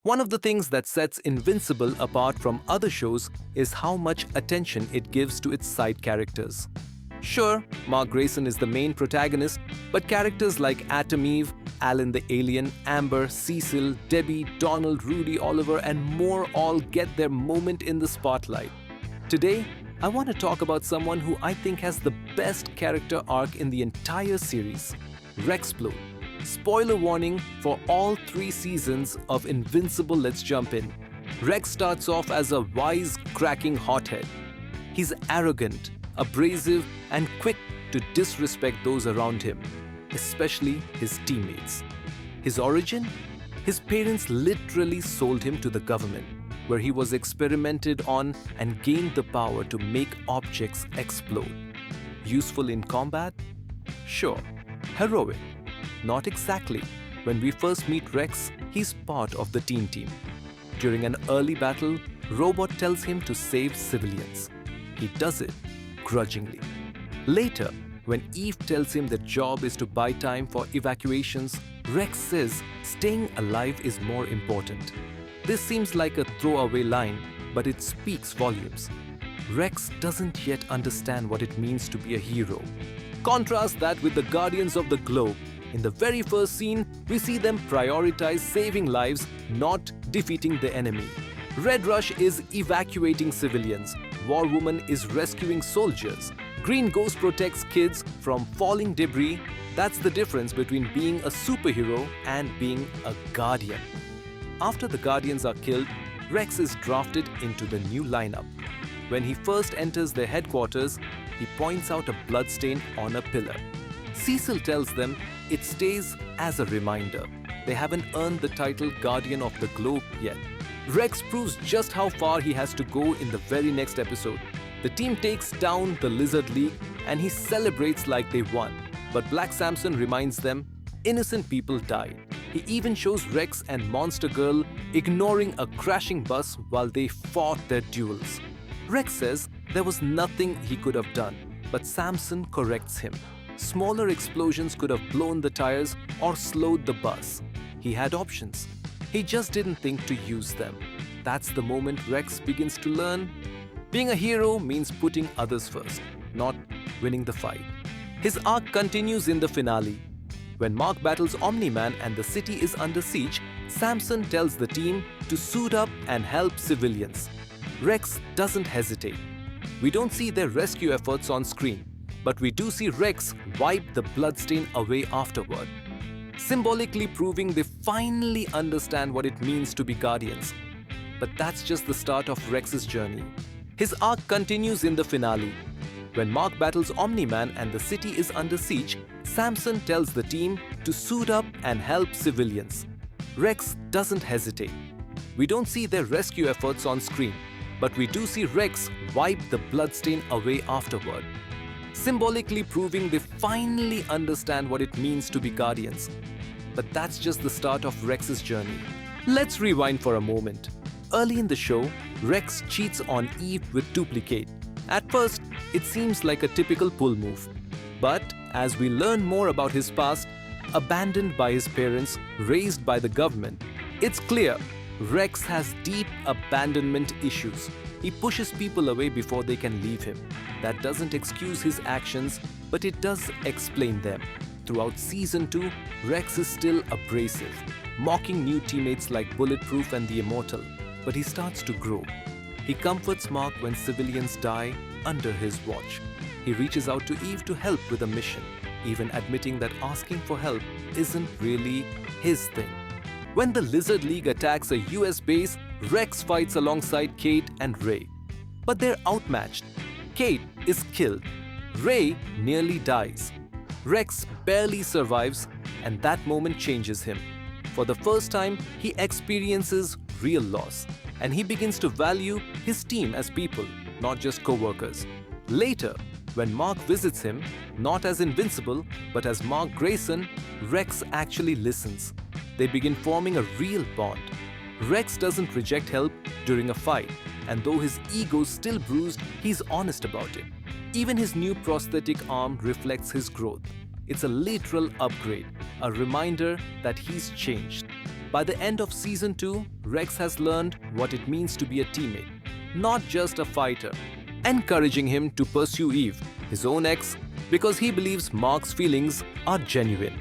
One of the things that sets Invincible apart from other shows is how much attention it gives to its side characters. Sure, Mark Grayson is the main protagonist, but characters like Atom Eve, Alan the Alien, Amber, Cecil, Debbie, Donald, Rudy, Oliver, and more all get their moment in the spotlight. Today, I want to talk about someone who I think has the best character arc in the entire series, Splode. Spoiler warning for all 3 seasons of Invincible. Let's jump in. Rex starts off as a wise-cracking hothead. He's arrogant, abrasive, and quick to disrespect those around him, especially his teammates. His origin? His parents literally sold him to the government, where he was experimented on and gained the power to make objects explode. Useful in combat? Sure. Heroic? Not exactly. When we first meet Rex, he's part of the teen team. During an early battle, Robot tells him to save civilians. He does it grudgingly. Later, when Eve tells him the job is to buy time for evacuations, Rex says staying alive is more important. This seems like a throwaway line, but it speaks volumes. Rex doesn't yet understand what it means to be a hero. Contrast that with the Guardians of the Globe. In the very first scene, we see them prioritize saving lives, not defeating the enemy. Red Rush is evacuating civilians. War Woman is rescuing soldiers. Green Ghost protects kids from falling debris. That's the difference between being a superhero and being a Guardian. After the Guardians are killed, Rex is drafted into the new lineup. When he first enters their headquarters, he points out a bloodstain on a pillar. Cecil tells them it stays as a reminder. They haven't earned the title Guardian of the Globe yet. Rex proves just how far he has to go in the very next episode. The team takes down the Lizard League and he celebrates like they won. But Black Samson reminds them, innocent people died. He even shows Rex and Monster Girl ignoring a crashing bus while they fought their duels. Rex says there was nothing he could have done, but Samson corrects him. Smaller explosions could have blown the tires or slowed the bus. He had options. He just didn't think to use them. That's the moment Rex begins to learn. Being a hero means putting others first, not winning the fight. His arc continues in the finale. When Mark battles Omni-Man and the city is under siege, Samson tells the team to suit up and help civilians. Rex doesn't hesitate. We don't see their rescue efforts on screen, but we do see Rex wipe the bloodstain away afterward, symbolically proving they finally understand what it means to be Guardians. But that's just the start of Rex's journey. His arc continues in the finale. When Mark battles Omni-Man and the city is under siege, Samson tells the team to suit up and help civilians. Rex doesn't hesitate. We don't see their rescue efforts on screen, but we do see Rex wipe the bloodstain away afterward, symbolically proving they finally understand what it means to be Guardians. But that's just the start of Rex's journey. Let's rewind for a moment. Early in the show, Rex cheats on Eve with Duplicate. At first, it seems like a typical pull move. But as we learn more about his past, abandoned by his parents, raised by the government, it's clear Rex has deep abandonment issues. He pushes people away before they can leave him. That doesn't excuse his actions, but it does explain them. Throughout Season 2, Rex is still abrasive, mocking new teammates like Bulletproof and the Immortal. But he starts to grow. He comforts Mark when civilians die under his watch. He reaches out to Eve to help with a mission, even admitting that asking for help isn't really his thing. When the Lizard League attacks a US base, Rex fights alongside Kate and Ray. But they're outmatched. Kate is killed. Ray nearly dies. Rex barely survives, and that moment changes him. For the first time, he experiences real loss, and he begins to value his team as people, not just co-workers. Later, when Mark visits him, not as Invincible, but as Mark Grayson, Rex actually listens. They begin forming a real bond. Rex doesn't reject help during a fight, and though his ego's still bruised, he's honest about it. Even his new prosthetic arm reflects his growth. It's a literal upgrade, a reminder that he's changed. By the end of Season 2, Rex has learned what it means to be a teammate, not just a fighter, encouraging him to pursue Eve, his own ex, because he believes Mark's feelings are genuine.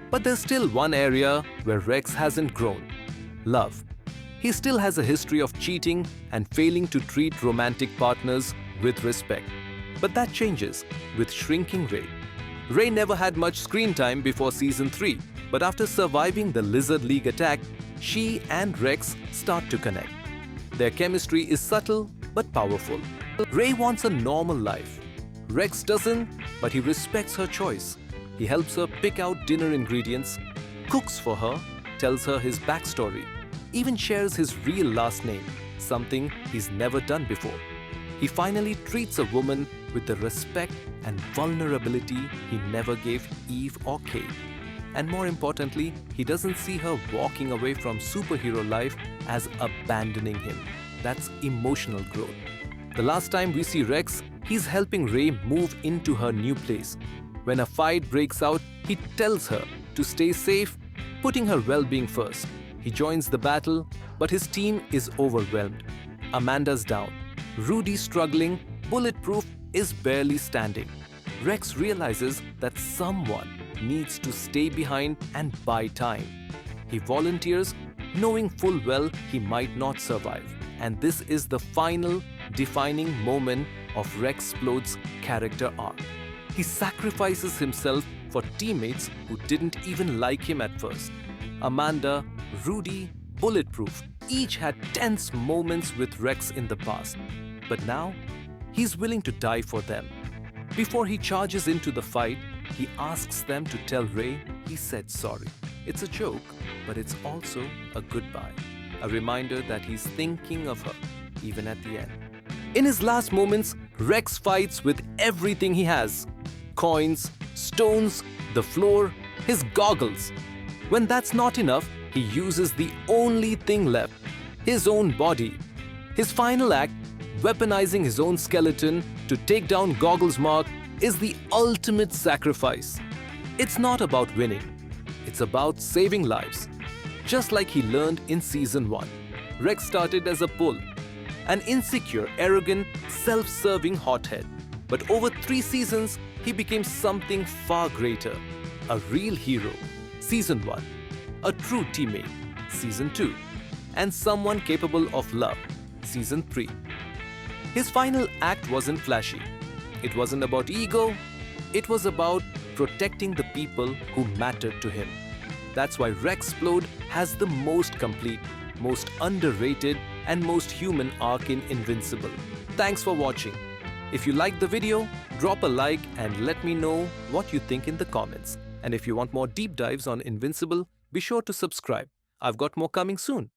But there's still one area where Rex hasn't grown: love. He still has a history of cheating and failing to treat romantic partners with respect. But that changes with shrinking Ray. Ray never had much screen time before Season 3, but after surviving the Lizard League attack, she and Rex start to connect. Their chemistry is subtle but powerful. Ray wants a normal life. Rex doesn't, but he respects her choice. He helps her pick out dinner ingredients, cooks for her, tells her his backstory, even shares his real last name, something he's never done before. He finally treats a woman with the respect and vulnerability he never gave Eve or Kate. And more importantly, he doesn't see her walking away from superhero life as abandoning him. That's emotional growth. The last time we see Rex, he's helping Ray move into her new place. When a fight breaks out, he tells her to stay safe, putting her well-being first. He joins the battle, but his team is overwhelmed. Amanda's down. Rudy's struggling. Bulletproof is barely standing. Rex realizes that someone needs to stay behind and buy time. He volunteers, knowing full well he might not survive. And this is the final, defining moment of Rex Splode's character arc. He sacrifices himself for teammates who didn't even like him at first. Amanda, Rudy, Bulletproof each had tense moments with Rex in the past. But now, he's willing to die for them. Before he charges into the fight, he asks them to tell Ray he said sorry. It's a joke, but it's also a goodbye. A reminder that he's thinking of her, even at the end. In his last moments, Rex fights with everything he has: coins, stones, the floor, his goggles. When that's not enough, he uses the only thing left: his own body. His final act, weaponizing his own skeleton to take down Goggles' Mark, is the ultimate sacrifice. It's not about winning. It's about saving lives. Just like he learned in Season 1, Rex started as a bull, an insecure, arrogant, self-serving hothead. But over 3 seasons, he became something far greater: a real hero, Season 1, a true teammate, Season 2, and someone capable of love, Season 3. His final act wasn't flashy. It wasn't about ego. It was about protecting the people who mattered to him. That's why Rex Splode has the most complete, most underrated, and most human arc in Invincible. Thanks for watching. If you liked the video, drop a like and let me know what you think in the comments. And if you want more deep dives on Invincible, be sure to subscribe. I've got more coming soon.